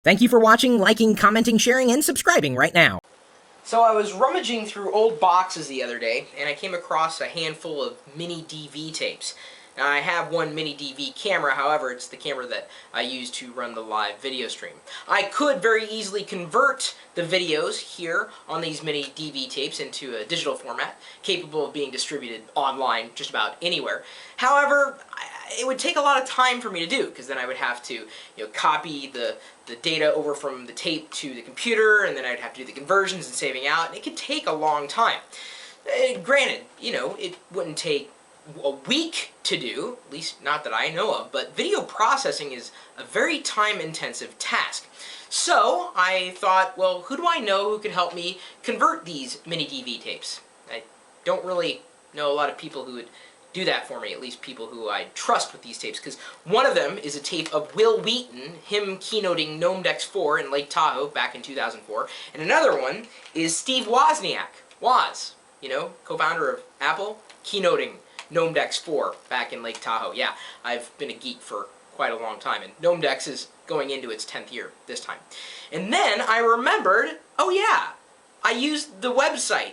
Thank you for watching, liking, commenting, sharing, and subscribing right now. So I was rummaging through old boxes the other day, and I came across a handful of mini DV tapes. Now, I have one mini DV camera, however, it's the camera that I use to run the live video stream. I could very easily convert the videos here on these mini DV tapes into a digital format, capable of being distributed online just about anywhere. However, it would take a lot of time for me to do, because then I would have to copy the data over from the tape to the computer, and then I'd have to do the conversions and saving out, and it could take a long time. Granted, it wouldn't take a week to do, at least not that I know of, but video processing is a very time-intensive task. So I thought, well, who do I know who could help me convert these mini DV tapes? I don't really know a lot of people who would do that for me, at least people who I trust with these tapes, because one of them is a tape of Will Wheaton, him keynoting Gnome Decks 4 in Lake Tahoe back in 2004, and another one is Steve Wozniak, Woz, co-founder of Apple, keynoting Gnome Decks 4 back in Lake Tahoe. Yeah, I've been a geek for quite a long time, and Gnome Decks is going into its 10th year this time. And then I remembered, oh yeah, I used the website,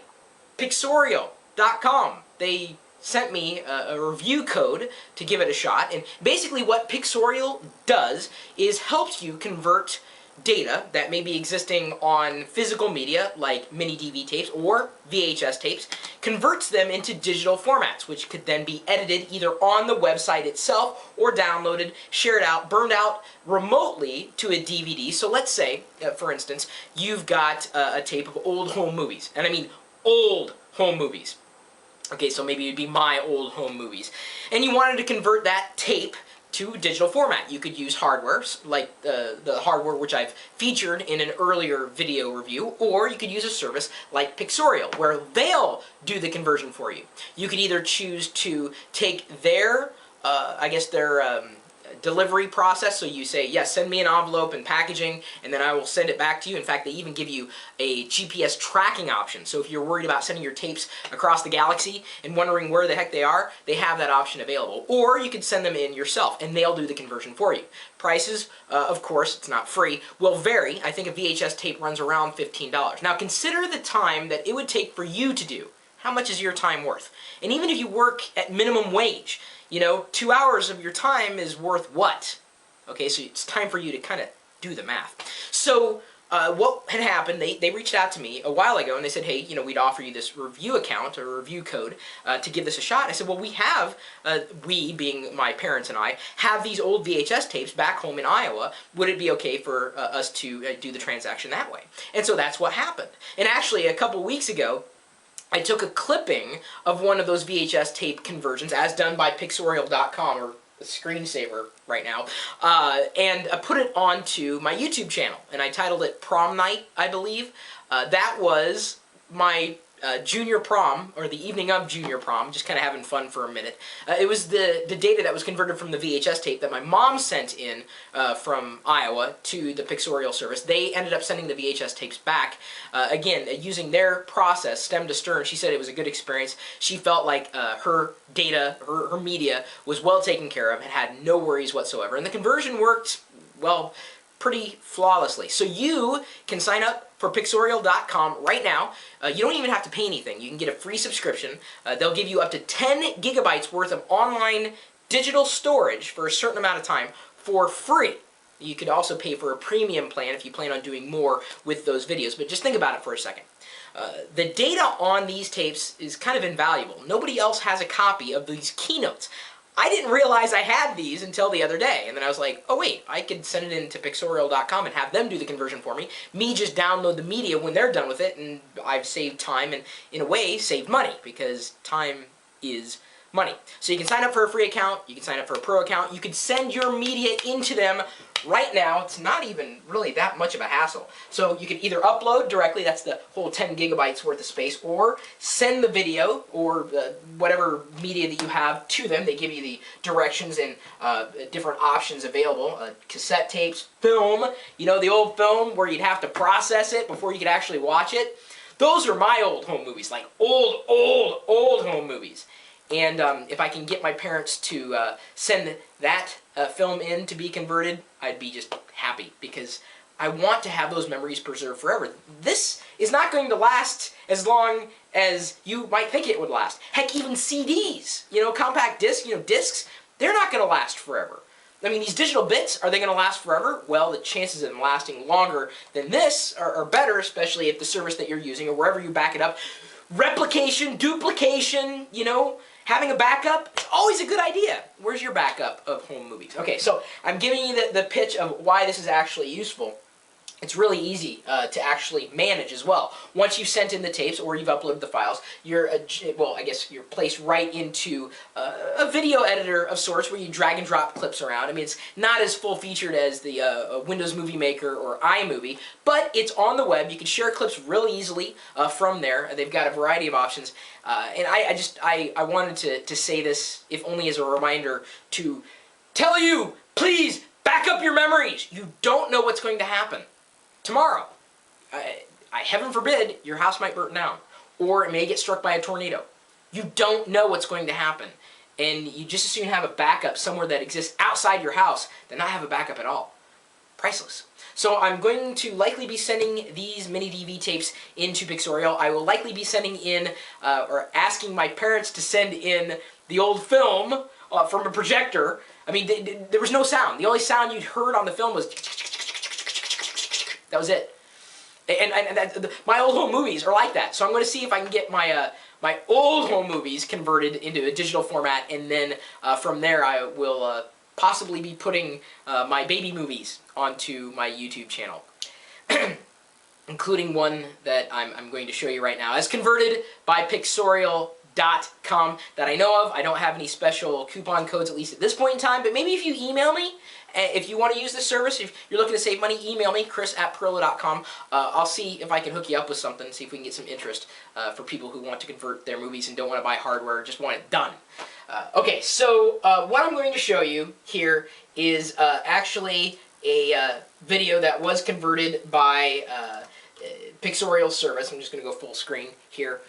Pictorial.com. They sent me a review code to give it a shot, and basically what Pictorial does is helps you convert data that may be existing on physical media like mini DV tapes or VHS tapes, converts them into digital formats, which could then be edited either on the website itself or downloaded, shared out, burned out remotely to a DVD. So let's say, for instance, you've got a tape of old home movies, and I mean old home movies. Okay, so maybe it'd be my old home movies. And you wanted to convert that tape to digital format. You could use hardware, like the hardware which I've featured in an earlier video review, or you could use a service like Pictorial, where they'll do the conversion for you. You could either choose to take their, their delivery process, so you say, yes, send me an envelope and packaging, and then I will send it back to you. In fact, they even give you a GPS tracking option, so if you're worried about sending your tapes across the galaxy and wondering where the heck they are, they have that option available. Or you could send them in yourself, and they'll do the conversion for you. Prices, of course, it's not free, will vary. I think a VHS tape runs around $15. Now consider the time that it would take for you to do. How much is your time worth? And even if you work at minimum wage, 2 hours of your time is worth what? Okay, so it's time for you to kind of do the math. So what had happened, they reached out to me a while ago and they said, hey, we'd offer you this review account or review code to give this a shot. I said, well, we have, we being my parents and I, have these old VHS tapes back home in Iowa. Would it be okay for us to do the transaction that way? And so that's what happened. And actually, a couple weeks ago, I took a clipping of one of those VHS tape conversions, as done by Pictorial.com, or a screensaver right now, and I put it onto my YouTube channel, and I titled it Prom Night, I believe. That was my junior prom, or the evening of junior prom, just kind of having fun for a minute. It was the data that was converted from the VHS tape that my mom sent in from Iowa to the Pictorial service. They ended up sending the VHS tapes back, again, using their process, stem to stern. She said it was a good experience. She felt like her data, her media, was well taken care of and had no worries whatsoever. And the conversion worked, well, pretty flawlessly. So you can sign up for Pictorial.com right now. You don't even have to pay anything. You can get a free subscription. They'll give you up to 10 gigabytes worth of online digital storage for a certain amount of time for free. You could also pay for a premium plan if you plan on doing more with those videos. But just think about it for a second. The data on these tapes is kind of invaluable. Nobody else has a copy of these keynotes. I didn't realize I had these until the other day, and then I was like, oh wait, I could send it into Pictorial.com and have them do the conversion for me. Me just download the media when they're done with it, and I've saved time and, in a way, saved money, because time is money. So you can sign up for a free account, you can sign up for a pro account, you can send your media into them right now. It's not even really that much of a hassle. So you can either upload directly, that's the whole 10 gigabytes worth of space, or send the video or whatever media that you have to them. They give you the directions and different options available. Cassette tapes, film, the old film where you'd have to process it before you could actually watch it. Those are my old home movies, like old home movies. And if I can get my parents to send that film in to be converted, I'd be just happy, because I want to have those memories preserved forever. This is not going to last as long as you might think it would last. Heck, even CDs, compact discs, discs, they're not going to last forever. I mean, these digital bits, are they going to last forever? Well, the chances of them lasting longer than this are better, especially if the service that you're using or wherever you back it up. Replication, duplication, having a backup, it's always a good idea. Where's your backup of home movies? Okay, so I'm giving you the pitch of why this is actually useful. It's really easy to actually manage as well. Once you've sent in the tapes or you've uploaded the files, you're placed right into a video editor of sorts where you drag and drop clips around. I mean, it's not as full-featured as the Windows Movie Maker or iMovie, but it's on the web. You can share clips really easily from there. They've got a variety of options. And I wanted to say this, if only as a reminder, to tell you, please, back up your memories. You don't know what's going to happen tomorrow. Heaven forbid, your house might burn down, or it may get struck by a tornado. You don't know what's going to happen, and you just as soon have a backup somewhere that exists outside your house than not have a backup at all. Priceless. So I'm going to likely be sending these mini DV tapes into Pictorial. I will likely be sending in, or asking my parents to send in the old film from a projector. I mean, there was no sound. The only sound you'd heard on the film was that was it. And my old home movies are like that. So I'm going to see if I can get my my old home movies converted into a digital format, and then from there I will possibly be putting my baby movies onto my YouTube channel, including one that I'm going to show you right now, as converted by Pictorial.com that I know of. I don't have any special coupon codes, at least at this point in time, but maybe if you email me, if you want to use this service, if you're looking to save money, email me, chris@Pirillo.com. I'll see if I can hook you up with something, see if we can get some interest for people who want to convert their movies and don't want to buy hardware, just want it done. Okay, so what I'm going to show you here is actually a video that was converted by Pictorial service. I'm just going to go full screen here.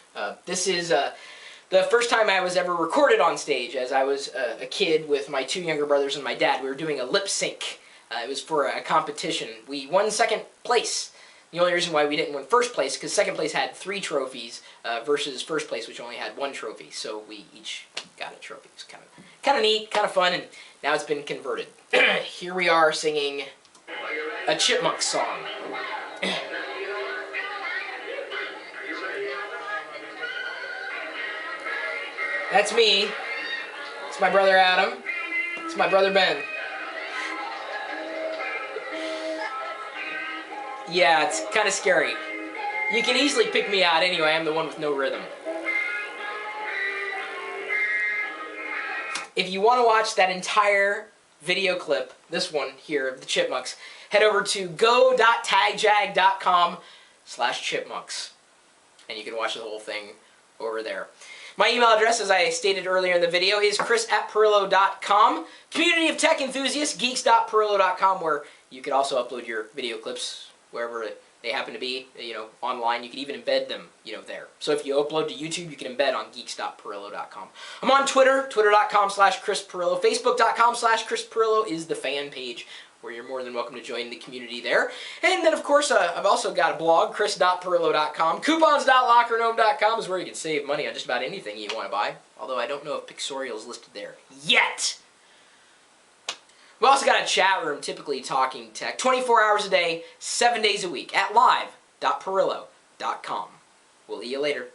This is the first time I was ever recorded on stage, as I was a kid with my two younger brothers and my dad. We were doing a lip sync. It was for a competition. We won second place. The only reason why we didn't win first place, because second place had 3 trophies versus first place, which only had 1 trophy. So we each got a trophy. It's kind of neat, kind of fun, and now it's been converted. Here we are singing a Chipmunk song. That's me. It's my brother Adam. It's my brother Ben. Yeah, it's kind of scary. You can easily pick me out anyway. I'm the one with no rhythm. If you want to watch that entire video clip, this one here of the Chipmunks, head over to go.tagjag.com/chipmunks. And you can watch the whole thing over there. My email address, as I stated earlier in the video, is chris@Pirillo.com. Community of tech enthusiasts, geeks.Pirillo.com, where you can also upload your video clips wherever they happen to be, online. You can even embed them, there. So if you upload to YouTube, you can embed on geeks.Pirillo.com. I'm on Twitter, twitter.com/ChrisPirillo. Facebook.com/ChrisPirillo is the fan page, where you're more than welcome to join the community there. And then, of course, I've also got a blog, chris.Pirillo.com. Coupons.LockerGnome.com is where you can save money on just about anything you want to buy. Although I don't know if Pictorial is listed there yet. We've also got a chat room, typically talking tech, 24 hours a day, 7 days a week, at live.Pirillo.com. We'll see you later.